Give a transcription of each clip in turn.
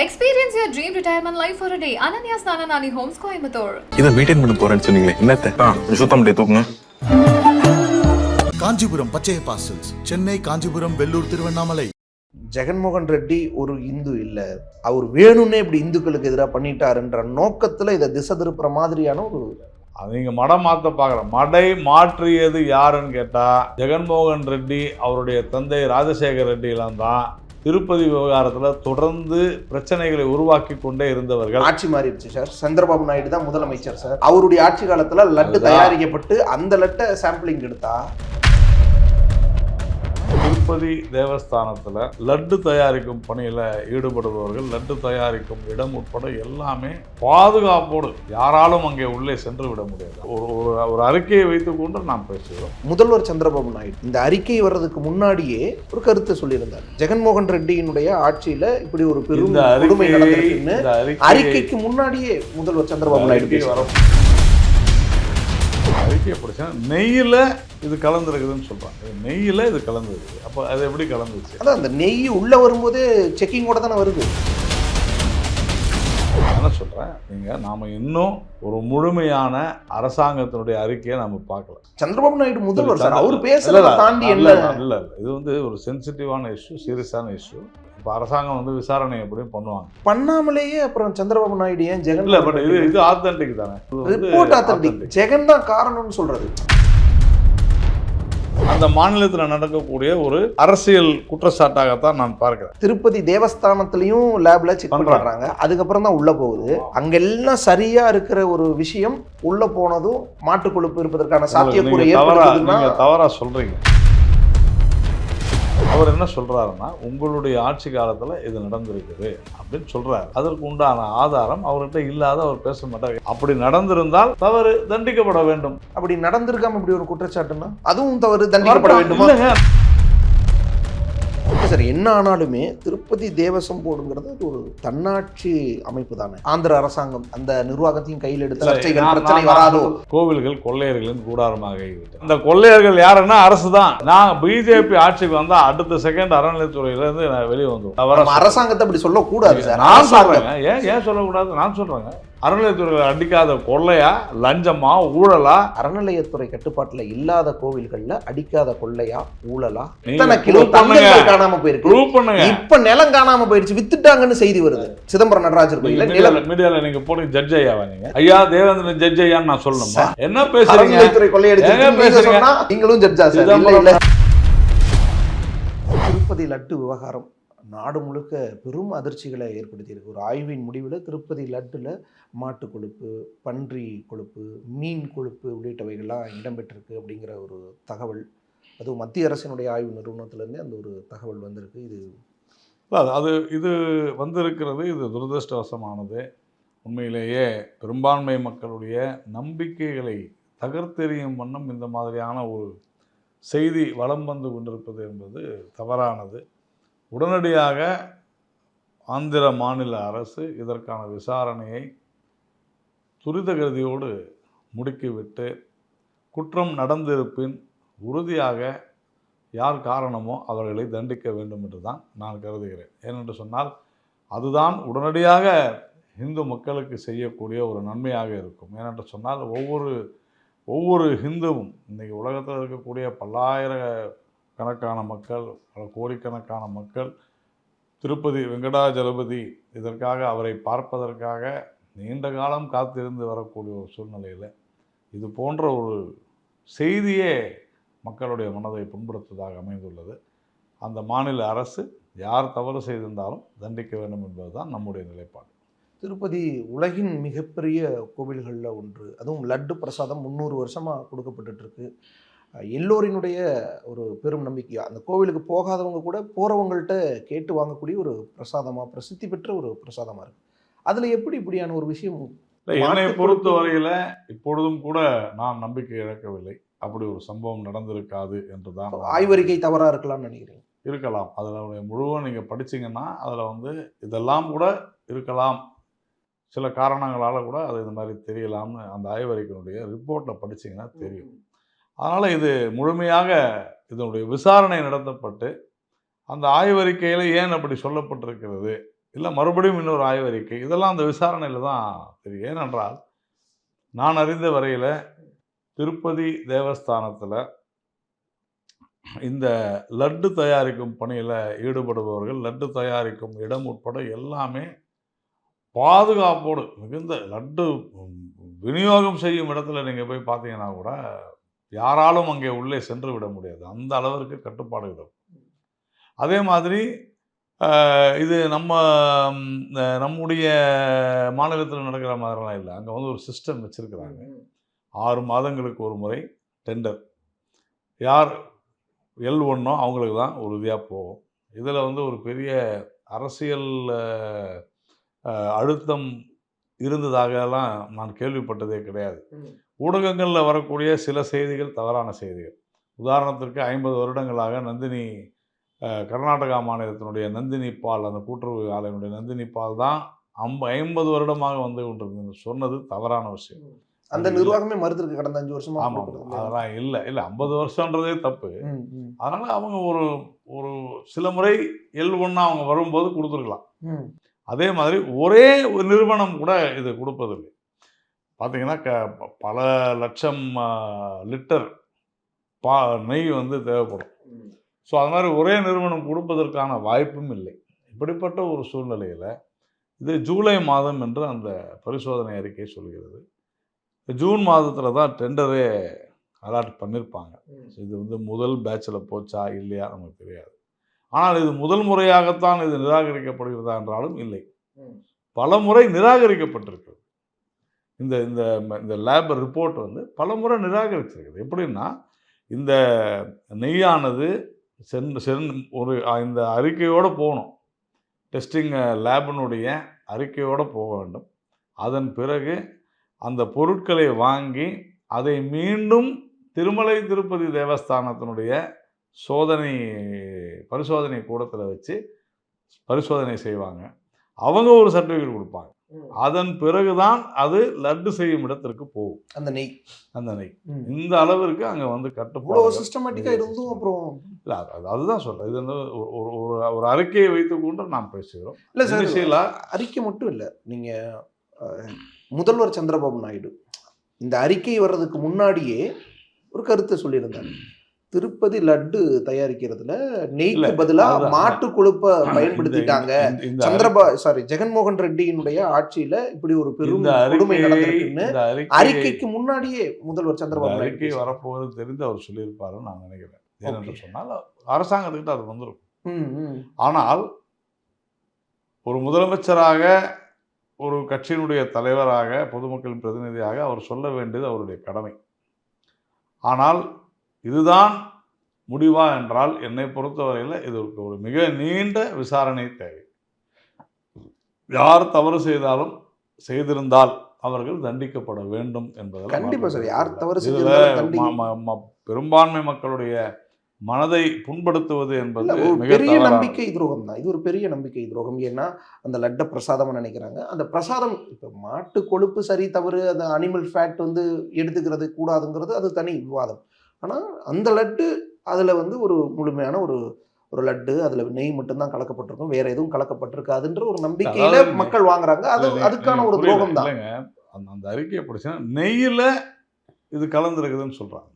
Experience your dream retirement life for a day. Ananya's Nananani Homes, Coimbatore. இதை maintain பண்ண போறேன்னு சொன்னீங்களே என்னத்த சுத்தம் முடிய தூக்குங்க. காஞ்சிபுரம் பச்சைய பாசல்ஸ், சென்னை, காஞ்சிபுரம், வெள்ளூர், திருவண்ணாமலை. ஜெகன்மோகன் ரெட்டி ஒரு இந்து இல்லை, அவர் வேணும்னே இப்படி இந்துக்களுக்கு எதிராக பண்ணிட்டாருன்ற நோக்கத்தில் இதை திசை திருப்புற மாதிரியான ஒரு அது நீங்கள் மடம் மாற்ற பார்க்குறேன். மடை மாற்றியது யாருன்னு கேட்டால் ஜெகன்மோகன் ரெட்டி அவருடைய தந்தை ராஜசேகர் ரெட்டியெல்லாம் தான் திருப்பதி விவகாரத்தில் தொடர்ந்து பிரச்சனைகளை உருவாக்கி கொண்டே இருந்தவர்கள். ஆட்சி மாறிடுச்சு சார். சந்திரபாபு நாயுடு தான் முதலமைச்சர் சார். அவருடைய ஆட்சி காலத்தில் லட்டு தயாரிக்கப்பட்டு அந்த லட்டை சாம்பிளிங் எடுத்தா திருப்பதி தேவஸ்தானத்தில் லட்டு தயாரிக்கும் பணியில் ஈடுபடுபவர்கள், லட்டு தயாரிக்கும் இடம் உட்பட எல்லாமே பாதுகாப்போடு யாராலும் அங்கே உள்ளே சென்று விட முடியாது. ஒரு அறிக்கையை வைத்துக்கொண்டு நாம் பேசுகிறோம். முதல்வர் சந்திரபாபு நாயுடு இந்த அறிக்கை வர்றதுக்கு முன்னாடியே ஒரு கருத்தை சொல்லியிருந்தார். ஜெகன்மோகன் ரெட்டியினுடைய ஆட்சியில இப்படி ஒரு பெரும் கொடுமை நடந்திருக்குன்னு அறிக்கைக்கு முன்னாடியே முதல்வர் சந்திரபாபு நாயுடு வரும் அறிக்கையை படிச்சா நெய்யில் இது கலந்துருக்குதுன்னு சொல்கிறாங்க. நெய்யில் இது கலந்துருக்கு. அப்போ அது எப்படி கலந்துச்சு? அதான் அந்த நெய் உள்ளே வரும்போது செக்கிங்கோட தானே வருது. என்ன சொல்கிறேன், நீங்கள் நாம் இன்னும் ஒரு முழுமையான அரசாங்கத்தினுடைய அறிக்கையை நம்ம பார்க்கல. சந்திரபாபு நாயுடு முதல்வர் சார், அவர் பேசுறத தாண்டி இல்லை. இது வந்து ஒரு சென்சிட்டிவான இஷ்யூ, சீரியஸான இஷ்யூ. இப்போ அரசாங்கம் வந்து விசாரணை எப்படியும் பண்ணுவாங்க. பண்ணாமலேயே அப்புறம் சந்திரபாபு நாயுடு ஏன் ஜெகன் இல்லை, பட் இது ஆத்தென்டிக் தானே, ரிப்போர்ட் ஆத்தென்டிக். ஜெகன் தான் காரணம்னு சொல்றது. அந்த மாநிலத்தில் நடக்கக்கூடிய ஒரு அரசியல் குற்றச்சாட்டாகத்தான் நான் பார்க்கிறேன். திருப்பதி தேவஸ்தானத்திலையும் லேப்ல செக் பண்றாங்க, அதுக்கப்புறம் தான் உள்ள போகுது. அங்கெல்லாம் சரியா இருக்கிற ஒரு விஷயம் உள்ள போனதும் மாட்டு கொழுப்பு இருப்பதற்கான சாத்தியக்கூறு நீங்க தவறா சொல்றீங்க. அவர் என்ன சொல்றாருன்னா, உங்களுடைய ஆட்சி காலத்துல இது நடந்திருக்குது அப்படின்னு சொல்றாரு. அதற்கு உண்டான ஆதாரம் அவர்கிட்ட இல்லாத அவர் பேச மாட்டார். அப்படி நடந்திருந்தால் தவறு தண்டிக்கப்பட வேண்டும். அப்படி நடந்திருக்காம இப்படி ஒரு குற்றச்சாட்டுன்னா அதுவும் தவறு தண்டிக்கப்பட வேண்டுமா? சார், என்ன ஆனாலுமே திருப்பதி தேவசம் போர்டுங்கிறது ஒரு தன்னாட்சி அமைப்பு தானே. ஆந்திர அரசாங்கம் அந்த நிர்வாகத்தையும் கையில் எடுத்து பிரச்சனை வராதோ? கோவில்கள் கொள்ளையர்களின் கூடாரமாக இந்த கொள்ளையர்கள் யாருன்னா அரசு தான். நான் பிஜேபி ஆட்சிக்கு வந்தா அடுத்த செகண்ட் அறநிலையத்துறையில இருந்து வெளியே வந்துடும். அரசாங்கத்தை அப்படி சொல்லக்கூடாது சார். நான் சொல்றேன். ஏன் சொல்லக்கூடாது? நான் சொல்றேங்க, அறநிலையத்துறை அடிக்காத கொள்ளையா, லஞ்சமா, ஊழலா? அறநிலையத்துறை கட்டுப்பாட்டுல இல்லாத கோவில்கள்ல அடிக்காத கொள்ளையா, ஊழலா? காணாம போயிருக்கு. இப்ப நிலம் காணாம போயிடுச்சு, வித்துட்டாங்கன்னு செய்தி வருது. சிதம்பரம் நடராஜர் கோயில்ல மீடியால நீங்க போட்டு ஜட்ஜ் ஐயாவா நீங்க? ஐயா தேவேந்திரன் ஜட்ஜ் ஐயான்னு நான் சொல்லணுமா? என்ன பேசுறீங்க? நீங்களும் ஜட்ஜா? திருப்பதி லட்டு விவகாரம் நாடு முழுக்க பெரும் அதிர்ச்சிகளை ஏற்படுத்தியிருக்கு. ஒரு ஆய்வின் முடிவில் திருப்பதி லட்டில் மாட்டு கொழுப்பு, பன்றி கொழுப்பு, மீன் கொழுப்பு உள்ளிட்டவைகள்லாம் இடம்பெற்றிருக்கு அப்படிங்கிற ஒரு தகவல். அதுவும் மத்திய அரசினுடைய ஆய்வு நிறுவனத்திலேருந்தே அந்த ஒரு தகவல் வந்திருக்கு. இது வந்திருக்கிறது. இது துரதிருஷ்டவசமானது. உண்மையிலேயே பெரும்பான்மை மக்களுடைய நம்பிக்கைகளை தகர்த்தெறியும் வண்ணம் இந்த மாதிரியான ஒரு செய்தி வலம் வந்து கொண்டிருப்பது என்பது தவறானது. உடனடியாக ஆந்திர மாநில அரசு இதற்கான விசாரணையை துரிதகதியோடு முடுக்கிவிட்டு குற்றம் நடந்திருப்பின் உறுதியாக யார் காரணமோ அவர்களை தண்டிக்க வேண்டும் என்று தான் நான் கருதுகிறேன். ஏனென்று சொன்னால் அதுதான் உடனடியாக இந்து மக்களுக்கு செய்யக்கூடிய ஒரு நன்மையாக இருக்கும். ஏனென்று சொன்னால் ஒவ்வொரு ஹிந்துவும் இன்றைக்கி உலகத்தில் இருக்கக்கூடிய பல்லாயிரக்கணக்கான மக்கள், பல கோடிக்கணக்கான மக்கள் திருப்பதி வெங்கடாஜலபதி இதற்காக அவரை பார்ப்பதற்காக நீண்ட காலம் காத்திருந்து வரக்கூடிய ஒரு சூழ்நிலையில் இது போன்ற ஒரு செய்தியே மக்களுடைய மனதை புண்படுத்துவதாக அமைந்துள்ளது. அந்த மாநில அரசு யார் தவறு செய்திருந்தாலும் தண்டிக்க வேண்டும் என்பதுதான் நம்முடைய நிலைப்பாடு. திருப்பதி உலகின் மிகப்பெரிய கோவில்களில் ஒன்று. அதுவும் லட்டு பிரசாதம் 300 வருஷமாக கொடுக்கப்பட்டுருக்கு. எல்லோரினுடைய ஒரு பெரும் நம்பிக்கையாக அந்த கோவிலுக்கு போகாதவங்க கூட போகிறவங்கள்ட்ட கேட்டு வாங்கக்கூடிய ஒரு பிரசாதமாக, பிரசித்தி பெற்ற ஒரு பிரசாதமாக இருக்குது. அதில் எப்படி இப்படியான ஒரு விஷயம்? என்னை பொறுத்த வரையில் இப்பொழுதும் கூட நான் நம்பிக்கை இழக்கவில்லை. அப்படி ஒரு சம்பவம் நடந்திருக்காது என்று தான். ஆய்வறிக்கை தவறாக இருக்கலாம்னு நினைக்கிறேன். இருக்கலாம். அதில் முழுவதும் நீங்கள் படிச்சிங்கன்னா அதில் இதெல்லாம் கூட இருக்கலாம், சில காரணங்களால் கூட அது இந்த மாதிரி தெரியலாம்னு அந்த ஆய்வறிக்கையினுடைய ரிப்போர்ட்டில் படிச்சிங்கன்னா தெரியும். அதனால் இது முழுமையாக இதனுடைய விசாரணை நடத்தப்பட்டு அந்த ஆய்வறிக்கையில் ஏன் அப்படி சொல்லப்பட்டிருக்கிறது இல்லை மறுபடியும் இன்னொரு ஆய்வறிக்கை, இதெல்லாம் அந்த விசாரணையில் தான் தெரியும். ஏனென்றால் நான் அறிந்த வரையில் திருப்பதி தேவஸ்தானத்தில் இந்த லட்டு தயாரிக்கும் பணியில் ஈடுபடுபவர்கள், லட்டு தயாரிக்கும் இடம் உட்பட எல்லாமே பாதுகாப்போடு மிகுந்த லட்டு விநியோகம் செய்யும் இடத்துல நீங்கள் போய் பார்த்தீங்கன்னா கூட யாராலும் அங்கே உள்ளே சென்று விட முடியாது. அந்த அளவிற்கு கட்டுப்பாடுகள். அதே மாதிரி இது நம்முடைய மாநிலத்தில் நடக்கிற மாதிரிலாம் இல்லை. அங்கே வந்து ஒரு சிஸ்டம் வச்சுருக்கிறாங்க. 6 மாதங்களுக்கு ஒரு முறை டெண்டர். யார் L1 அவங்களுக்கு தான் உறுதியாக போகும். இதில் வந்து ஒரு பெரிய அரசியல் அழுத்தம் இருந்ததாகலாம் நான் கேள்விப்பட்டதே கிடையாது. ஊடகங்களில் வரக்கூடிய சில செய்திகள் தவறான செய்திகள். உதாரணத்திற்கு 50 வருடங்களாக நந்தினி, கர்நாடகா மாநிலத்தினுடைய நந்தினி பால், அந்த கூட்டுறவு ஆலையினுடைய நந்தினி பால் தான் 50 வருடமாக வந்து கொண்டிருந்தது சொன்னது தவறான விஷயம். அந்த நிர்வாகமே மறுத்திருக்கு கடந்த 5 வருஷமா. ஆமாம், அதெல்லாம் இல்லை 50 வருஷன்றதே தப்பு. அதனால் அவங்க ஒரு சில முறை L1 அவங்க வரும்போது கொடுத்துருக்கலாம். அதே மாதிரி ஒரே ஒரு நிறுவனம் கூட இது கொடுப்பதில்லை. பார்த்தீங்கன்னா பல லட்சம் லிட்டர் நெய் வந்து தேவைப்படும். ஸோ அது மாதிரி ஒரே நிறுவனம் கொடுப்பதற்கான வாய்ப்பும் இல்லை. இப்படிப்பட்ட ஒரு சூழ்நிலையில் இது ஜூலை மாதம் என்று அந்த பரிசோதனை அறிக்கை சொல்கிறது. ஜூன் மாதத்தில் தான் டெண்டரே அலாட் பண்ணியிருப்பாங்க. இது வந்து முதல் பேட்சில் போச்சா இல்லையா நமக்கு தெரியாது. ஆனால் இது முதல் முறையாகத்தான் இது நிராகரிக்கப்படுகிறதா என்றாலும் இல்லை, பல முறை நிராகரிக்கப்பட்டிருக்கிறது. இந்த இந்த இந்த லேப் ரிப்போர்ட் வந்து பல முறை நிராகரிச்சிருக்குது. எப்படின்னா, இந்த நெய்யானது ஒரு இந்த அறிக்கையோடு போகணும், டெஸ்டிங் லேபினுடைய அறிக்கையோடு போக வேண்டும். அதன் பிறகு அந்த பொருட்களை வாங்கி அதை மீண்டும் திருமலை திருப்பதி தேவஸ்தானத்தினுடைய பரிசோதனை கூடத்தில் வச்சு பரிசோதனை செய்வாங்க. அவங்க ஒரு சர்டிஃபிகேட் கொடுப்பாங்க. அதன் பிறகுதான் அது லட்டு செய்யும் இடத்திற்கு போகும். அந்த நெய் இந்த அளவிற்கு அங்கே வந்து கட்டுப்பாடு சிஸ்டமேட்டிக்காக இருந்தும் அப்புறம் இல்லை, அதுதான் சொல்கிறேன். இது வந்து ஒரு அறிக்கையை வைத்துக்கொண்டு நாம் பேசுகிறோம். இல்லை சார், அறிக்கை மட்டும் இல்லை. நீங்கள் முதல்வர் சந்திரபாபு நாயுடு இந்த அறிக்கை வர்றதுக்கு முன்னாடியே ஒரு கருத்தை சொல்லியிருந்தாங்க. திருப்பதி லட்டு தயாரிக்கிறதுல நெய்க்கு பதிலாக மாட்டு கொழுப்பை பயன்படுத்திட்டாங்க. ஜெகன்மோகன் ரெட்டியினுடைய ஆட்சியினுடைய இப்படி ஒரு பெரும் கொடுமை நடந்திருக்குன்னு அறிக்கைக்கு முன்னாடியே முதல்வர் சந்திரபாபு அறிக்கை வரப்போவது தெரிந்து அவர் சொல்லியிருப்பாருன்னு நான் நினைக்கிறேன். ஏனென்று சொன்னால் அரசாங்கத்துக்கிட்ட அது வந்துடும். ஆனால் ஒரு முதலமைச்சராக, ஒரு கட்சியினுடைய தலைவராக, பொதுமக்களின் பிரதிநிதியாக அவர் சொல்ல வேண்டியது அவருடைய கடமை. ஆனால் இதுதான் முடிவா என்றால் என்னை பொறுத்தவரையில் இது ஒரு மிக நீண்ட விசாரணை தேவை. யார் தவறு செய்திருந்தால் அவர்கள் தண்டிக்கப்பட வேண்டும் என்பதில் கண்டிப்பாக சார். யார் தவறு பெரும்பான்மை மக்களுடைய மனதை புண்படுத்துவது என்பது பெரிய நம்பிக்கை துரோகம் தான். இது ஒரு பெரிய நம்பிக்கை துரோகம். ஏன்னா அந்த லட்டை பிரசாதமாக நினைக்கிறாங்க. அந்த பிரசாதம் இப்போ மாட்டு கொழுப்பு சரி தவறு, அந்த அனிமல் ஃபேட் வந்து எடுத்துக்கிறது கூடாதுங்கிறது அது தனி விவாதம். ஆனால் அந்த லட்டு அதில் வந்து ஒரு முழுமையான ஒரு லட்டு, அதில் நெய் மட்டும்தான் கலக்கப்பட்டிருக்கும், வேற எதுவும் கலக்கப்பட்டிருக்காதுன்ற ஒரு நம்பிக்கையில் மக்கள் வாங்குறாங்க. அதுக்கான ஒரு துரோகம் தான். அந்த அறிக்கையை படிச்சா நெய்யில் இது கலந்துருக்குதுன்னு சொல்கிறாங்க.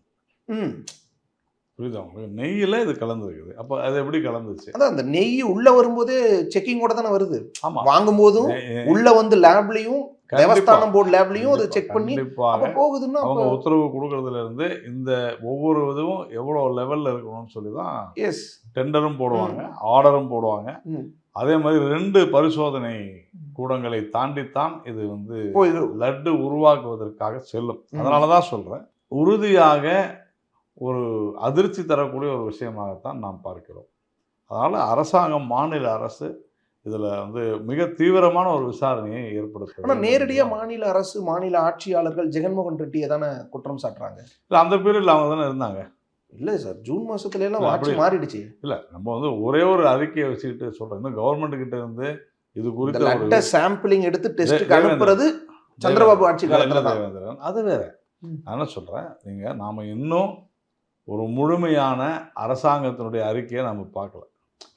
புரியுதா உங்களுக்கு? நெய்யில் இது கலந்துருக்குது. அப்போ அது எப்படி கலந்துச்சு? அதான் அந்த நெய் உள்ளே வரும்போதே செக்கிங்கோட தானே வருது. ஆமாம், வாங்கும்போதும் உள்ளே வந்து லேப்லையும் தேவஸ்தானம் போர்டு லேப்லையும் அதை செக் பண்ணி போகுதுன்னா அவங்க உத்தரவு கொடுக்கறதுல இருந்து இந்த ஒவ்வொரு இதுவும் எவ்வளோ லெவலில் இருக்கணும்னு சொல்லி தான் டெண்டரும் போடுவாங்க, ஆர்டரும் போடுவாங்க. அதே மாதிரி 2 பரிசோதனை கூடங்களை தாண்டித்தான் இது வந்து லட்டு உருவாக்குவதற்காக செல்லும். அதனால தான் சொல்கிறேன், உறுதியாக ஒரு அதிர்ச்சி தரக்கூடிய ஒரு விஷயமாகத்தான் நாம் பார்க்கிறோம். அதனால் அரசாங்கம், மாநில அரசு இதில் வந்து மிக தீவிரமான ஒரு விசாரணையை ஏற்படுத்தும். ஆனால் நேரடியாக மாநில அரசு, மாநில ஆட்சியாளர்கள் ஜெகன்மோகன் ரெட்டியை தானே குற்றம் சாட்டுறாங்க. இல்லை, அந்த பீரியடில் அவங்க தானே இருந்தாங்க. இல்லை சார், ஜூன் மாதத்துல எல்லாம் ஆட்சி மாறிடுச்சு. இல்லை, நம்ம வந்து ஒரே ஒரு அறிக்கையை வச்சுக்கிட்டு சொல்கிறோம். இந்த கவர்மெண்ட் கிட்ட இருந்து இது குறித்து சாம்பிளிங் எடுத்து டெஸ்ட்டுக்கு அனுப்புறது சந்திரபாபு ஆட்சி காலத்தில் தான். அது வேற. நான் என்ன சொல்கிறேன், நாம் இன்னும் ஒரு முழுமையான அரசாங்கத்தினுடைய அறிக்கையை நம்ம பார்க்கல.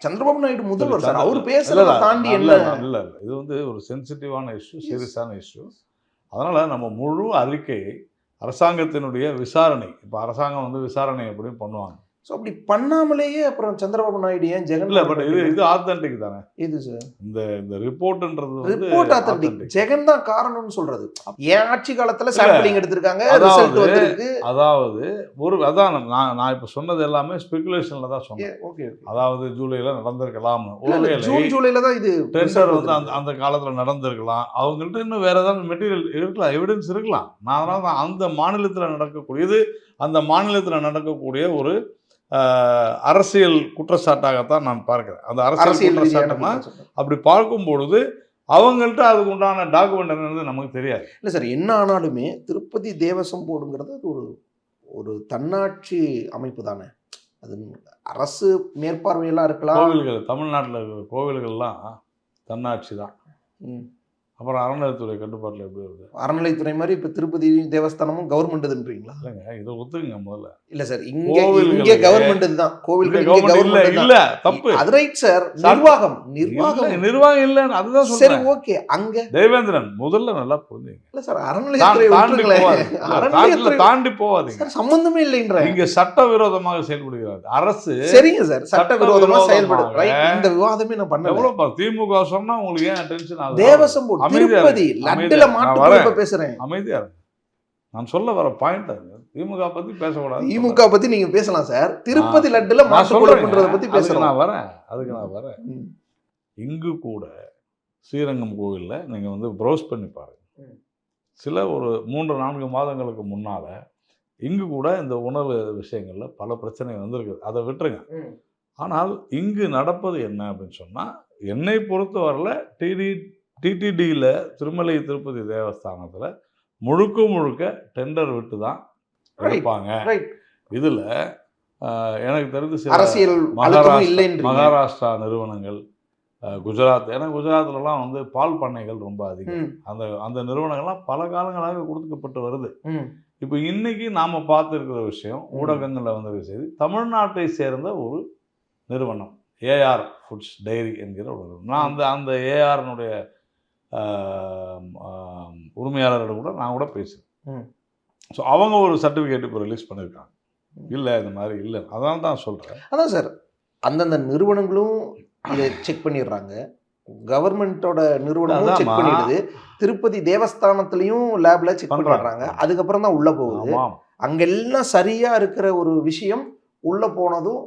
சந்திரபாபு நாயுடு முதல்வர் சார், அவர் இல்ல, பேசுறத இல்ல, தாண்டி இல்ல, என்ன? இல்ல, இல்ல. இது வந்து ஒரு சென்சிட்டிவான இஷ்யூ, சீரியஸான இஷ்யூ. அதனால நம்ம முழு அறிக்கையை அரசாங்கத்தினுடைய விசாரணை, இப்போ அரசாங்கம் வந்து விசாரணை எப்படியும் பண்ணுவாங்க. ஸோ அப்படி பண்ணாமலேயே அப்புறம் சந்திரபாபு நாயுடு ஏன் ஜெகன் இல்ல, பட் இது ஆத்தென்டிக் தானே. இது சார் இந்த ரிப்போர்ட்ன்றது வந்து ரிப்போர்ட் ஆத்தென்டிக். authentic. ஜெகன் தான் காரணம்னு சொல்றது. என் ஆட்சி காலத்துல சாம்பிளிங் எடுத்திருக்காங்க, அதாவது- ரிசல்ட் வந்திருக்கு. அதாவது அதான் நான் இப்போ சொன்னது எல்லாமே ஸ்பெகுலேஷன்ல தான் சொன்னேன். ஓகே அதாவது ஜூலைல நடந்திருக்கலாம், இல்ல, ஒருவேளை ஜூன் ஜூலைல தான் இது டெண்டர் வந்து அந்த காலத்தில் நடந்திருக்கலாம், அவங்கள்ட்ட இன்னும் வேற ஏதாவது மெட்டீரியல் இருக்கலாம், எவிடன்ஸ் இருக்கலாம். நான் அதனால தான் அந்த மாநிலத்தில் நடக்கக்கூடியது, அந்த மாநிலத்தில் நடக்கக்கூடிய ஒரு அரசியல் குற்றச்சாட்டாகத்தான் நான் பார்க்கிறேன். அந்த அரசியல் குற்றச்சாட்டுனா அப்படி பார்க்கும் பொழுது அவங்கள்ட்ட அதுக்கு உண்டான டாக்குமெண்ட் என்னது நமக்கு தெரியாது. இல்லை சார், என்ன ஆனாலுமே திருப்பதி தேவசம் போர்டுங்கிறது அது ஒரு தன்னாட்சி அமைப்பு தானே. அது அரசு மேற்பார்வையெல்லாம் இருக்கலாம். கோவில்கள், தமிழ்நாட்டில் இருக்கிற கோவில்கள்லாம் தன்னாட்சி தான். அப்புறம் அறநிலையத்துறை கட்டுப்பாட்டில் எப்படி வருது? அறநிலைத்துறை மாதிரி இப்போ திருப்பதி தேவஸ்தானமும் கவர்மெண்ட்ன்றீங்களா? இல்லைங்க, இதை ஒத்துக்குங்க முதல்ல. இல்ல சார், இங்கே கவர்மெண்ட் தான், கோவில்கள் கவர்மெண்ட் இல்ல, தப்பு. அது ரைட் சார். நிர்வாகம் இல்ல, அதுதான் சரி, சொல்றேன். ஓகே. அங்க தேவேந்திரன் முதல்ல நல்லா புரிஞ்சுங்க. இல்ல சார், அறநிலையத்துறை தாண்டி போவாதீங்க. சார், சம்பந்தமே இல்லைன்ற. இங்க சட்டவிரோதமாக செயல்படுகிறார் அரசு. சரிங்க சார், சட்டவிரோதமா செயல்படுற இந்த விவாதமே நான் பண்ணல. எவ்வளவு திமுக சொன்னா உங்களுக்கு ஏன் டென்ஷன் ஆகுது? தேவசம் போர்டு திருப்பதி லட்டுல மாட்டு பேசுறேன். அமைதியா இருக்கு. நான் சொல்ல வர பாயிண்ட் அது. திமுக பத்தி பேசக்கூடாது. திமுக பத்தி நீங்க பேசலாம் சார், திருப்பதி லட்டுல மாட்டு பண்றத பத்தி பேசுறேன். அதுக்கு நான் வரேன். இங்கு கூட ஸ்ரீரங்கம் கோவில்ல நீங்க வந்து ப்ரௌஸ் பண்ணி பாருங்க. சில ஒரு 3-4 மாதங்களுக்கு முன்னால இங்கு கூட இந்த உணவு விஷயங்கள்ல பல பிரச்சனை வந்திருக்குது. அதை விட்டுருங்க. ஆனால் இங்கு நடப்பது என்ன அப்படின்னு சொன்னா, என்னை பொறுத்தவரையில் டிடிடியில் திருமலை திருப்பதி தேவஸ்தானத்தில் முழுக்க டெண்டர் விட்டு தான் எடுப்பாங்க. இதில் எனக்கு தெரிந்து சில அரசியல் மகாராஷ்டிரா நிறுவனங்கள், குஜராத், ஏன்னா குஜராத்லலாம் வந்து பால் பண்ணைகள் ரொம்ப அதிகம். அந்த நிறுவனங்கள்லாம் பல காலங்களாக கொடுக்கப்பட்டு வருது. இப்போ இன்னைக்கு நாம் பார்த்துருக்கிற விஷயம், ஊடகங்களில் வந்திருக்க செய்தி, தமிழ்நாட்டை சேர்ந்த ஒரு நிறுவனம் ஏஆர் ஃபுட்ஸ் டைரி என்கிற ஒரு நிறுவனம். நான் அந்த ஏஆர்னுடைய உரிமையாளர்கிட்ட கூட நான் கூட பேசுகிறேன். ஸோ அவங்க ஒரு சர்டிஃபிகேட் இப்போ ரிலீஸ் பண்ணியிருக்காங்க. இல்லை, இந்த மாதிரி இல்லை. அதனால தான் சொல்கிறேன். அதான் சார், அந்தந்த நிறுவனங்களும் இதை செக் பண்ணிடுறாங்க, கவர்மெண்ட்டோட நிறுவனமும் செக் பண்ணிடுது, திருப்பதி தேவஸ்தானத்துலேயும் லேப்ல செக் பண்ணுறாங்க. அதுக்கப்புறம் தான் உள்ளே போகுது. அங்கெல்லாம் சரியாக இருக்கிற ஒரு விஷயம் உள்ளே போனதும்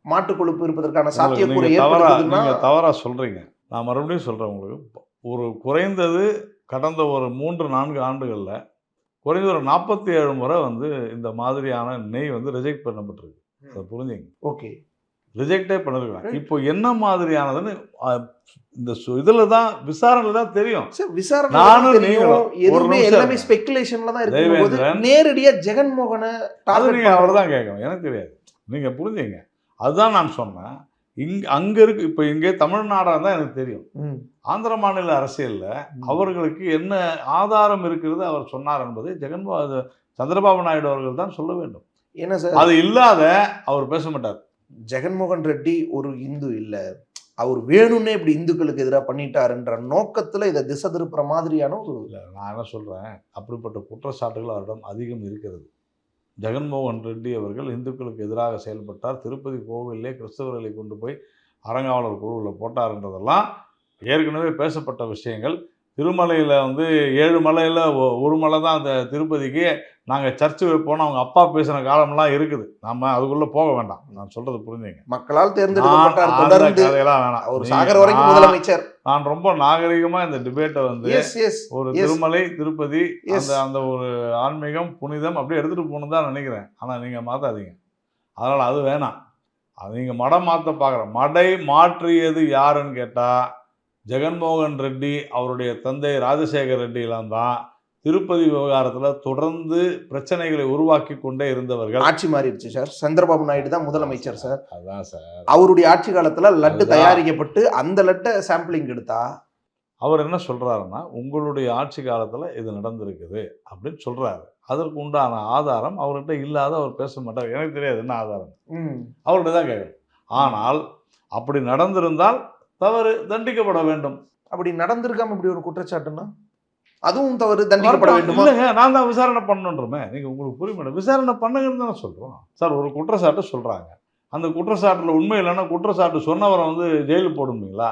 மாட்டு கொழுப்பு இருப்பதற்கான சாத்தியக்கூறு ஏற்படுதுன்னா தவறாக சொல்கிறீங்க. நான் மறுபடியும் சொல்கிறேன் உங்களுக்கு, ஒரு குறைந்தது கடந்த ஒரு 3-4 ஆண்டுகளில் குறைந்த ஒரு 47 முறை வந்து இந்த மாதிரியான நெய் வந்து ரிஜெக்ட் பண்ணப்பட்டிருக்கு. அதை புரிஞ்சுங்க. ஓகே, ரிஜெக்டே பண்ணிருக்காங்க. இப்போ என்ன மாதிரியானதுன்னு இந்த இதில் தான் விசாரணையில் தான் தெரியும். நானும் எதுவுமே எல்லாமே ஸ்பெகுலேஷன்ல தான் இருக்கும்போது நேரடியா ஜெகன்மோகனை அவர் தான் கேட்கணும், எனக்கு தெரியாது. நீங்கள் புரிஞ்சுங்க. அதுதான் நான் சொன்னேன். அங்கே இருக்கு. இப்போ இங்கே தமிழ்நாடாக தான் எனக்கு தெரியும். ஆந்திர மாநில அரசியலில் அவர்களுக்கு என்ன ஆதாரம் இருக்கிறது அவர் சொன்னார் என்பதை சந்திரபாபு நாயுடு அவர்கள் தான் சொல்ல வேண்டும். என்ன சார், அது இல்லாத அவர் பேச மாட்டார். ஜெகன்மோகன் ரெட்டி ஒரு இந்து இல்லை, அவர் வேணும்னே இப்படி இந்துக்களுக்கு எதிராக பண்ணிட்டாருன்ற நோக்கத்தில் இதை திசை திருப்புற மாதிரியான ஒரு இல்லை. நான் என்ன சொல்கிறேன், அப்படிப்பட்ட குற்றச்சாட்டுகள் அவரிடம் அதிகம் இருக்கிறது. ஜெகன்மோகன் ரெட்டி அவர்கள் இந்துக்களுக்கு எதிராக செயல்பட்டார், திருப்பதி கோவிலே கிறிஸ்தவர்களை கொண்டு போய் அறங்காவலர் குழுவில் போட்டார்ன்றதெல்லாம் ஏற்கனவே பேசப்பட்ட விஷயங்கள். திருமலையில் வந்து 7 மலையில் ஒரு மலை தான் அந்த திருப்பதிக்கு நாங்கள் சர்ச்சு வைப்போம்னு அவங்க அப்பா பேசின காலம்லாம் இருக்குது. நம்ம அதுக்குள்ளே போக வேண்டாம். நான் சொல்கிறது புரிஞ்சுங்க. மக்களால் தேர்ந்தெடுக்கப்பட்டார், தொடர்ந்து அவர் சாகர வரைக்கும் முதலமைச்சர். நான் ரொம்ப நாகரிகமாக இந்த டிபேட்டை வந்து ஒரு திருமலை திருப்பதி அந்த ஒரு ஆன்மீகம் புனிதம் அப்படியே எடுத்துகிட்டு போகணும் தான் நினைக்கிறேன். ஆனால் நீங்கள் மாற்றாதீங்க. அதனால் அது வேணாம். அது நீங்கள் மடம் மாற்ற பார்க்குறேன். மடை மாற்றியது யாருன்னு கேட்டால் ஜெகன்மோகன் ரெட்டி அவருடைய தந்தை ராஜசேகர் ரெட்டியெல்லாம் தான் திருப்பதி விவகாரத்தில் தொடர்ந்து பிரச்சனைகளை உருவாக்கி கொண்டே இருந்தவர்கள். ஆட்சி மாறிடுச்சு சார், சந்திரபாபு நாயுடு தான் முதலமைச்சர் சார். அதான் சார், அவருடைய ஆட்சி காலத்தில் லட்டு தயாரிக்கப்பட்டு அந்த லட்டை சாம்பிளிங் எடுத்தா அவர் என்ன சொல்றாருன்னா, உங்களுடைய ஆட்சி காலத்தில் இது நடந்திருக்குது அப்படின்னு சொல்றாரு. அதற்கு உண்டான ஆதாரம் அவர்கிட்ட இல்லாத அவர் பேச மாட்டார். எனக்கு தெரியாது என்ன ஆதாரம், அவர்கிட்ட தான் கேட்கணும். ஆனால் அப்படி நடந்திருந்தால் தவறு தண்டிக்கப்பட வேண்டும். அப்படி நடந்திருக்காம இப்படி ஒரு குற்றச்சாட்டுன்னா அதுவும் தவறு, தண்டிக்கப்பட வேண்டுமா? இல்லைங்க, நான் தான் விசாரணை பண்ணணுன்றமே. நீங்கள் உங்களுக்கு புரிய மாட்டேன். விசாரணை பண்ணுங்கன்னு தானே சொல்கிறோம் சார். ஒரு குற்றச்சாட்டு சொல்கிறாங்க, அந்த குற்றச்சாட்டில் உண்மை இல்லைன்னா குற்றச்சாட்டு சொன்னவரை வந்து ஜெயிலுக்கு போடுவீங்களா?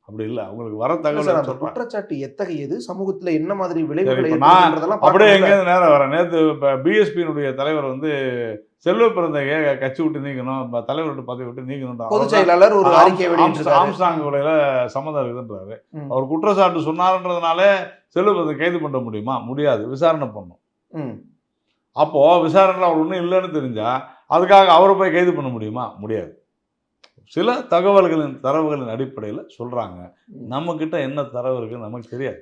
அப்படி இல்லை, அவங்களுக்கு வர தகவல் குற்றச்சாட்டு எத்தகையது, சமூகத்தில் என்ன மாதிரி விளைவுகளை அப்படியே எங்கேருந்து நேரம் வரேன். நேற்று இப்போ பிஎஸ்பியினுடைய தலைவர் வந்து செல்வ பிறந்தகையை கட்சி விட்டு நீக்கணும், தலைவர்கிட்ட பதவி விட்டு நீக்கணும், பொதுச் செயலாளர் ஒரு அறிக்கை ஆம்ஸ்டாங் கொலையில சம்மந்தம் இருக்குன்றாரு. அவர் குற்றச்சாட்டு சொன்னாருன்றதுனால செல்வ பிறந்த கைது பண்ண முடியுமா? முடியாது, விசாரணை பண்ணும். அப்போ விசாரணையில் அவர் ஒன்றும் இல்லைன்னு தெரிஞ்சா அதுக்காக அவரை போய் கைது பண்ண முடியுமா? முடியாது. சில தரவுகளின் அடிப்படையில் சொல்றாங்க. நம்ம கிட்ட என்ன தரவு இருக்குன்னு நமக்கு தெரியாது.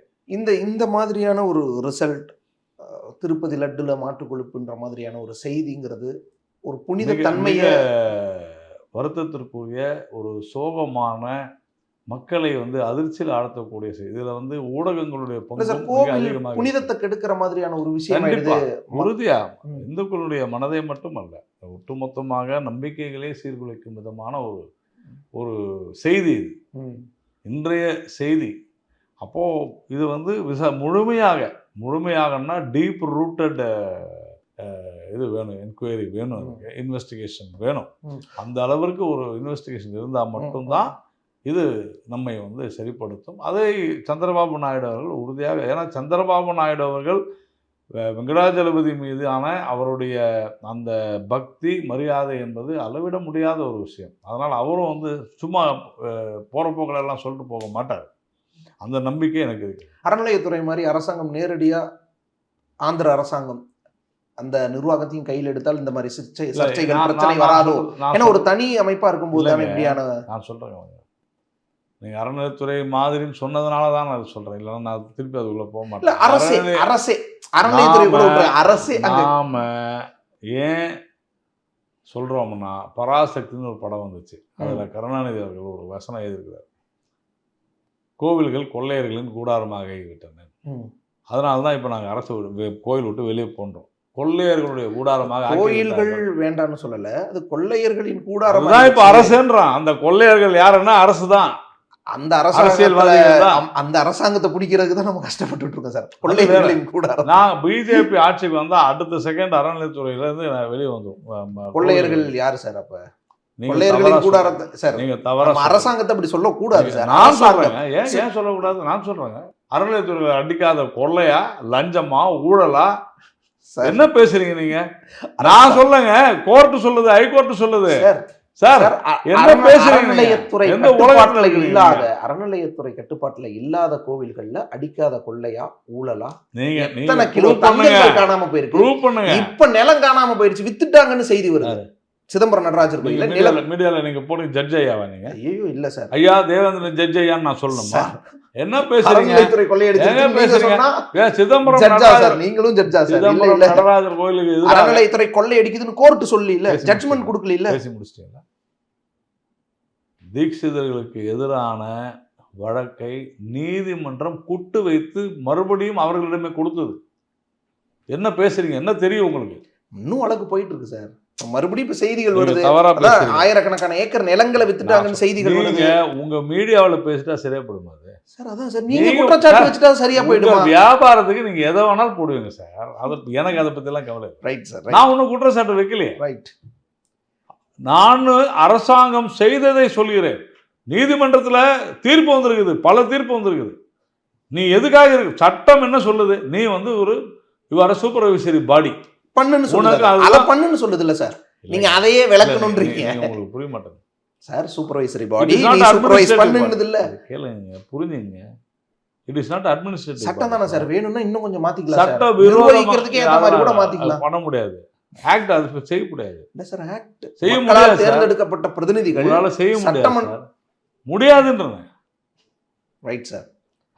இந்த மாதிரியான ஒரு ரிசல்ட், திருப்பதி லட்டுல மாட்டு கொழுப்புன்ற மாதிரியான ஒரு செய்திங்கிறது ஒரு புனித தன்மையை, வருத்தத்திற்குரிய ஒரு சோகமான, மக்களை வந்து அதிர்ச்சியில் ஆழ்த்தக்கூடிய செய்தி. இதுல வந்து ஊடகங்களுடைய பங்கு புனிதத்தை கெடுக்கிற மாதிரியான ஒரு விஷயம் உறுதியா இந்துக்களுடைய மனதை மட்டுமல்ல, ஒட்டுமொத்தமாக நம்பிக்கைகளே சீர்குலைக்கும் விதமான ஒரு செய்தி இது, இன்றைய செய்தி. அப்போ இது வந்து முழுமையாகனா டீப் ரூட்டட் இது வேணும், என்கொயரி வேணும், இன்வெஸ்டிகேஷன் வேணும். அந்த அளவிற்கு ஒரு இன்வெஸ்டிகேஷன் இருந்தால் மட்டும்தான் இது நம்மை வந்து சரிப்படுத்தும். அதை சந்திரபாபு நாயுடு அவர்கள் உறுதியாக, ஏன்னா சந்திரபாபு நாயுடு அவர்கள் வெங்கடாஜலபதி மீதான அவருடைய அந்த பக்தி மரியாதை என்பது அளவிட முடியாத ஒரு விஷயம். அதனால் அவரும் வந்து சும்மா போகிற போக்களெல்லாம் சொல்லிட்டு போக மாட்டார். அந்த நம்பிக்கை எனக்கு இருக்கு. அறநிலையத்துறை மாதிரி அரசாங்கம் நேரடியாக ஆந்திர அரசாங்கம் அந்த நிர்வாகத்தையும் கையில் எடுத்தால் இந்த மாதிரி சர்ச்சைகள் பிரச்சனை வராதோ? ஏன்னா ஒரு தனி அமைப்பாக இருக்கும்போது இப்படியான நான் சொல்கிறேன். நீங்கள் அறநிலையத்துறை மாதிரின்னு சொன்னதுனால தான் நான் அது சொல்கிறேன், இல்லைன்னா நான் திருப்பி அதுக்குள்ளே போக மாட்டேன். அரசே நாம ஏன் சொல்கிறோம்னா, பராசக்தின்னு ஒரு படம் வந்துச்சு, அதில் கருணாநிதி அவர்கள் ஒரு வசனம் எழுதியிருக்கிறார், கோவில்கள் கொள்ளையர்களின் கூடாரமாக ஆகிவிட்டன. அதனால தான் இப்போ நாங்கள் அரசு கோயில் விட்டு வெளியே போன்றோம். கொள்ளையர்களுடைய கூடாரமாக, கோயில்கள் வேண்டாம்னு சொல்லலை, அது கொள்ளையர்களின் கூடாரம் தான் இப்போ அரசுன்றான். அந்த கொள்ளையர்கள் யாருன்னா அரசு தான். அந்த அந்த அரசாங்கத்தை பிடிக்கிறதுக்கு தான் நம்ம கஷ்டப்பட்டு இருக்கோம் சார். கொள்ளையர்களின் கூடாரம். நான் பிஜேபி ஆட்சிக்கு வந்தா அடுத்த செகண்ட் அறநிலையத்துறையில இருந்து நான் வெளியே வந்துடும். கொள்ளையர்கள் யாரு சார்? அப்ப கொள்ளையர்களின் கூடாரத்தை சார் நீங்க தவறா, அரசாங்கத்தை அப்படி சொல்ல கூடாது சார். நான் சொல்றேன், ஏன் சொல்லக்கூடாது? நான் சொல்றேங்க, அறநிலையத்துறை அடிக்காத கொள்ளையா, லஞ்சமா, ஊழலா, என்ன பேசுறீங்க நீங்க? நான் சொல்லுங்க, கோர்ட்டு சொல்லுது, ஹைகோர்ட் சொல்லுது சார். என்ன பேசுறீங்க? அறநிலையத்துறை கட்டுப்பாட்டுல இல்லாத கோவில்கள்ல அடிக்காத கொள்ளையா, ஊழலா, நீங்க எத்தனை கிலோ தங்கங்கள் காணாம போயிருக்கு, இப்ப நிலம் காணாம போயிடுச்சு, வித்துட்டாங்கன்னு செய்தி வருது. சிதம்பரம் நடராஜர் கோயில்ல மீடியால நீங்க போடுங்க ஜட்ஜ் ஐயாவா நீங்க? ஐயோ இல்ல சார், ஐயா தேவேந்திரன் ஜட்ஜ் ஐயான்னு நான் சொல்லணுமா? என்ன பேசுறீங்க? சிதம்பரம் நடராஜர் நீங்களும் ஜட்ஜா சார்? சிதம்பரம் நடராஜர் கோயிலுக்கு அறநிலையத்துறை கொள்ளை அடிக்குதுன்னு கோர்ட் சொல்லி இல்ல, ஜட்ஜ்மெண்ட் கொடுக்கல இல்ல, பேசி முடிச்சிட்டீங்களா? தீட்சிதர்களுக்கு எதிரான வழக்கை நீதிமன்றம் குட்டு வைத்து மறுபடியும் அவர்களிடமே கொடுத்தது. என்ன பேசுறீங்க? என்ன தெரியும் உங்களுக்கு? இன்னும் வழக்கு போயிட்டு இருக்கு சார். மறுபடியும் இப்ப செய்திகள் வருது, ஆயிரக்கணக்கான ஏக்கர் நிலங்களை வித்துட்டாங்கன்னு செய்திகள் வருது. உங்க மீடியாவுல பேசிட்டா சரியா போடுமா சார்? அதான் சார், நீங்க குற்றச்சாட்டு வச்சுட்டா சரியா போயிடுமா? வியாபாரத்துக்கு நீங்க எதை வேணாலும் போடுவீங்க சார். அது எனக்கு அதை பத்தி எல்லாம் கவலை. ரைட் சார், நான் ஒன்னும் குற்றச்சாட்டு வைக்கலையே. ரைட், நான் அரசாங்கம் செய்ததை சொல்கிறேன். நீதிமன்றத்தில் தீர்ப்பு வந்திருக்குது, பல தீர்ப்பு வந்திருக்குது. நீ எதுக்காக இருக்கு? சட்டம் என்ன சொல்லுது? நீ வந்து ஒரு இவர சூப்பர்வைசரி பாடி பண்ணுன்னு சொல்லுது, அத பண்ணுன்னு சொல்லுது இல்ல சார்? நீங்க அதையே விளக்கணும்ன்றீங்க. உங்களுக்கு புரிய மாட்டேங்குது சார். சூப்பர்வைசரி பாடி நீ சூப்பர்வைஸ் பண்ணுனது இல்ல. கேளுங்க, புரிஞ்சுங்க. It is not administrative. சட்டம் தானே சார், வேணும்னா இன்னும் கொஞ்சம் மாத்திக்கலாம். சட்ட விரோதத்துக்கு ஏத்த மாதிரி கூட மாத்திக்கலாம். பண்ண முடியாது. ஆக்ட் அது செய்ய முடியாது. இல்ல சார், ஆக்ட் செய்ய முடியாது. தேர்ந்தெடுக்கப்பட்ட பிரதிநிதிகள் செய்ய முடியாது, முடியாதுன்றேன். ரைட் சார்,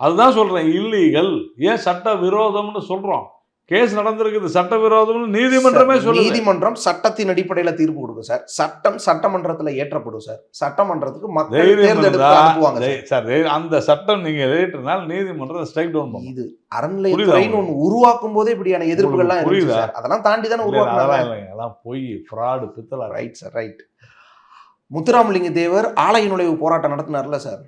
அதுதான் சொல்றேன். இல்லீகல். ஏன் சட்ட விரோதம்னு சொல்றோம்? கேஸ் நடந்திருக்குது, சட்ட விரோதம்னு நீதிமன்றமே சொல்லுது. நீதிமன்றம் சட்டத்தின் அடிப்படையில தீர்ப்பு கொடுக்கும் சார். சட்டம் சட்டமன்றத்துல ஏற்றப்படும் சார். சட்டமன்றத்துக்கு மக்கள் தேர்ந்தெடுத்து அனுப்புவாங்க சார். அந்த சட்டம் நீங்க ஏற்றினால் நீதிமன்றம் ஸ்ட்ரைக் டவுன் பண்ணும். இது அறநிலையத்துறைன்னு ஒன்று உருவாக்கும் போதே இப்படியான எதிர்ப்புகள்லாம் இருக்கு சார். அதெல்லாம் தாண்டி தானே உருவாக்குறாங்க. அதெல்லாம் பொய், ஃப்ராடு, பித்தலா. Right sir, right. Muthuramalinga Thevar ஆலய நுழைவு போராட்டம் நடத்தினார்ல சார்,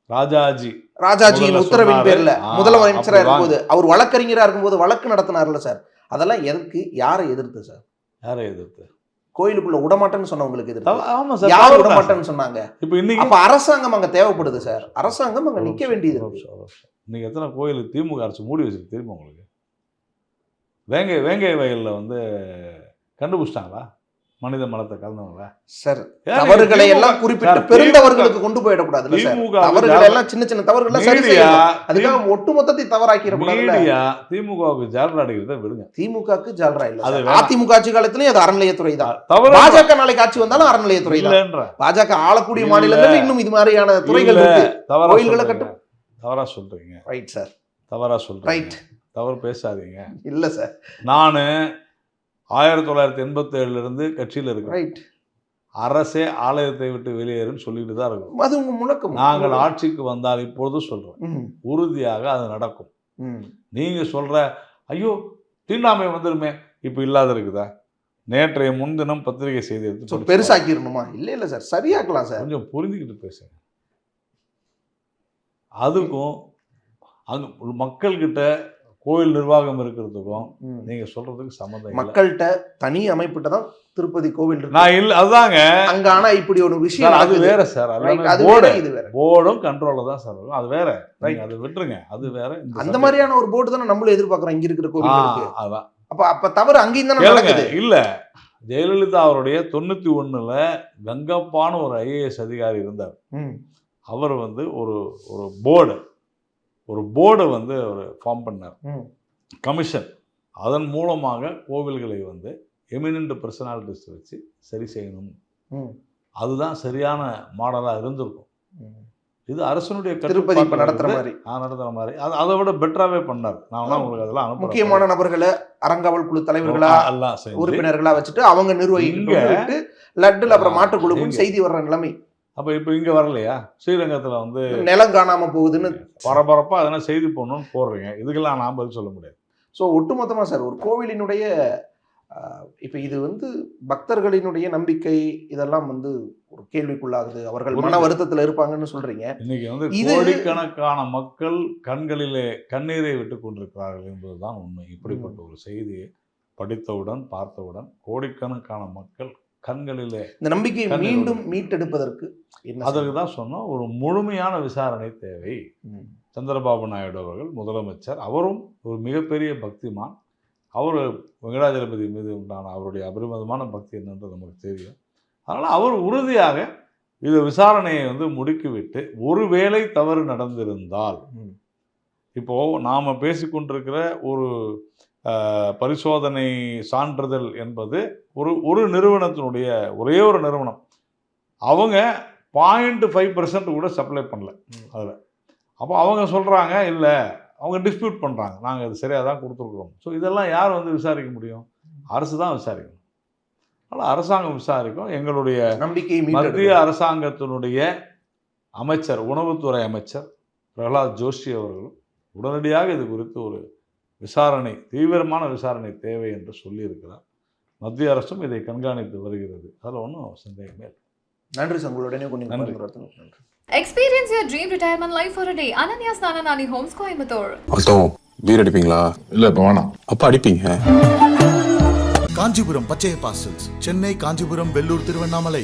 ராஜாஜியின் முதல்ல உத்தரவின் சொன்னாரு. பேர்ல முதலமைச்சரா அப்படி இருக்கும்போது, அவர் வழக்கறிஞரா இருக்கும்போது வழக்கு நடத்தினார்ல சார், அதெல்லாம் எதற்கு, யாரை எதிர்த்து சார்? யாரை எதிர்த்து? கோயிலுக்குள்ள விடமாட்டேன்னு சொன்னவங்களுக்கு எதிர்த்து. ஆமா சார், யார் தவறு தான் விடமாட்டேன்னு சொன்னாங்க? இப்போ இன்னைக்கு அப்ப அரசாங்கம் அங்க தேவைப்படுது சார், அரசாங்கம் அங்க நிக்க வேண்டியது இருக்கு. இன்னைக்கு எத்தனை கோயில் திமுக அரசு மூடி வச்சிருக்கு தெரியுமா உங்களுக்கு? வேங்கை வயல்ல வந்து கண்டுபிடிச்சிட்டாங்களா மனித மலத்தை கலந்தவங்களா சார்? ஏன் தவறுகளை திமுக எல்லாம் குறிப்பிட்டு சார், பெருந்தவர்களுக்கு கொண்டு போயிடக்கூடாதுல்ல சார். திமுக தவறுகளை எல்லாம் சின்ன சின்ன தவறுகளை சரி மீடியா செய்யணும். அதுக்காக ஒட்டுமொத்தத்தை தவறாக்கிடக்கூடாதுல்ல. மீடியா திமுகவுக்கு ஜால்ரா அடிக்கிறத விடுங்க. திமுகவுக்கு ஜால்ரா இல்ல அது சார். வேணாம். அதிமுக ஆட்சி காலத்திலயும் அது அறநிலையத்துறை தான். தவறு பாஜக நாளைக்கு ஆட்சி வந்தாலும் அறநிலையத்துறை தான். இல்லைன்ற பாஜக ஆளக்கூடிய இல்ல. மாநிலங்கள்ல இன்னும் இது மாதிரியான துறைகள் இல்ல, இருக்கு. தவறா கோயில்களை சொல்றீங்க. தவறா சொல்றீங்க. ரைட் சார், தவறா சொல்றீங்க. ரைட். தவறு பேசாதீங்க. இல்ல சார், நான் 1987 இருந்து கட்சியில் இருக்கேன். ரைட். அரசே ஆலயத்தை விட்டு வெளியேறுன்னு சொல்லிட்டு தான் இருக்கோம். அது உங்க முழக்கம். நாங்கள் ஆட்சிக்கு வந்தால் இப்பொழுது சொல்றோம், ம், உறுதியாக அது நடக்கும். ம். நீங்க சொல்ற ஐயோ தீண்டாமை வந்துருமே, இப்ப இல்லாத இருக்குதா? நேற்றைய முன்தினம் பத்திரிகை செய்தி எடுத்து So, படிச்சு பெருசாக்கிடணுமா? இல்ல இல்ல சார், சரியாக்கலாம் சார். கொஞ்சம் புரிஞ்சுக்கிட்டு பேசுங்க. அதுக்கும் அங்க மக்கள்கிட்ட கோயில் நிர்வாகம் இருக்கிறதுக்கும் ம். நீங்க சொல்றதுக்கு சம்மந்தம் இல்லை. மக்கள்கிட்ட தனி அமைப்பிட்ட தான் திருப்பதி கோவில் இருக்கு. நான் இல்ல அதுதாங்க அங்க ஆனா இப்படி ஒரு விஷயம் சார், அது நடக்குது. வேற சார். Right, அது போர்டு வேற, இது வேற. போர்டும் கண்ட்ரோல்ல தான் சார் இருக்கும். அது வேற. நீங்க அதை விட்டுருங்க. அது வேற. இந்த அந்த subject. மாதிரியான ஒரு போர்டு தானே நம்மளும் எதிர்பார்க்கிறோம் இங்க இருக்கிற கோவிலுக்கு. அதான் அப்ப தவறு அங்கேயும் தானே கேளுங்க. நடக்குது. இல்ல ஜெயலலிதா அவருடைய 91ல கங்கப்பான ஒரு ஐஏஎஸ் அதிகாரி இருந்தார். ம், அவர் வந்து ஒரு போர்டை வந்து ஒரு ஃபார்ம் பண்ணார், ம், கமிஷன். அதன் மூலமாக கோவில்களை வந்து எமினன்ட் பர்சனாலிட்டிஸ் வச்சு சரி செய்யணும். ம், அதுதான் சரியான மாடலா இருந்திருக்கும். ம். இது அரசனுடைய திருப்பதி இப்ப நடத்துற மாதிரி நடத்துற மாதிரி அதை விட பெட்டராகவே பண்ணார். நான் உங்களுக்கு அதெல்லாம் அனுப்புறேன். முக்கியமான நபர்களை அறங்காவல் குழு தலைவர்களா எல்லாம் செஞ்சு உறுப்பினர்களா வச்சுட்டு அவங்க நிர்வகிக்கிட்டு லட்டுல அப்புறம் மாட்டுக்குழுக்கும் செய்தி வர்ற நிலைமை. அப்ப இப்ப இங்க வரலையா? ஸ்ரீரங்கத்துல வந்து நிலம் காணாம போகுதுன்னு பரபரப்பா அதெல்லாம் செய்தி போடணும்னு போடுறீங்க. இதுக்கெல்லாம் நான் பதில் சொல்ல முடியாது. ஸோ ஒட்டுமொத்தமா சார் ஒரு கோவிலினுடைய இப்போ இது வந்து பக்தர்களினுடைய நம்பிக்கை இதெல்லாம் வந்து ஒரு கேள்விக்குள்ளாகுது. அவர்கள் மன வருத்தத்தில் இருப்பாங்கன்னு சொல்றீங்க. இன்னைக்கு வந்து இது- கோடிக்கணக்கான மக்கள் கண்களிலே கண்ணீரை விட்டு கொண்டிருக்கிறார்கள் என்பதுதான் உண்மை. இப்படிப்பட்ட ஒரு செய்தியை படித்தவுடன் பார்த்தவுடன் கோடிக்கணக்கான மக்கள் கண்களிலே இந்த நம்பிக்கையை கண்ணீர் மீண்டும் மீட்டெடுப்பதற்கு என்ன அதற்கு தான் சொன்னோம், ஒரு முழுமையான விசாரணை தேவை. ம். சந்திரபாபு நாயுடு அவர்கள் முதலமைச்சர், அவரும் ஒரு மிகப்பெரிய பக்திமான். அவர் வெங்கடாஜலபதி மீது உண்டான அவருடைய அபரிமிதமான பக்தி என்னன்றது நமக்கு தெரியும். அதனால் அவர் உறுதியாக இந்த விசாரணையை வந்து முடுக்கிவிட்டு, ஒருவேளை தவறு நடந்திருந்தால், ம். இப்போது நாம் பேசிக்கொண்டிருக்கிற ஒரு பரிசோதனை சான்றிதழ் என்பது ஒரு நிறுவனத்தினுடைய ஒரே ஒரு நிறுவனம், அவங்க 0.5% கூட சப்ளை பண்ணல அதில். அப்போ அவங்க சொல்கிறாங்க இல்லை, அவங்க டிஸ்பியூட் பண்ணுறாங்க, நாங்கள் இது சரியாக தான் கொடுத்துருக்குறோம். ஸோ இதெல்லாம் யார் வந்து விசாரிக்க முடியும்? அரசு தான் விசாரிக்கணும். அதனால் அரசாங்கம் விசாரிக்கும். எங்களுடைய நம்பிக்கையை மத்திய மீட்டெடுக்க அரசாங்கத்தினுடைய அமைச்சர், உணவுத்துறை அமைச்சர் பிரகலாத் ஜோஷி அவர்களும் உடனடியாக இது குறித்து ஒரு விசாரணை, தீவிரமான விசாரணை தேவை என்று சொல்லியிருக்கிறார். மத்திய அரசும் இதை கண்காணித்து வருகிறது. அதில் ஒன்றும் சந்தேகமே இல்லை. நன்றி சார், உங்களுடனே கொஞ்சம் நன்றி. நன்றி. Experience your dream retirement life for a day. Ananya's Nananani Homes, Coimbatore. அர்த்தம் பீர் அடிப்பீங்களா? இல்ல இப்ப வேணாம். அப்ப அடிப்பீங்க. காஞ்சிபுரம் பச்சையப்பா சில்க்ஸ், சென்னை, காஞ்சிபுரம், வெள்ளூர், திருவண்ணாமலை.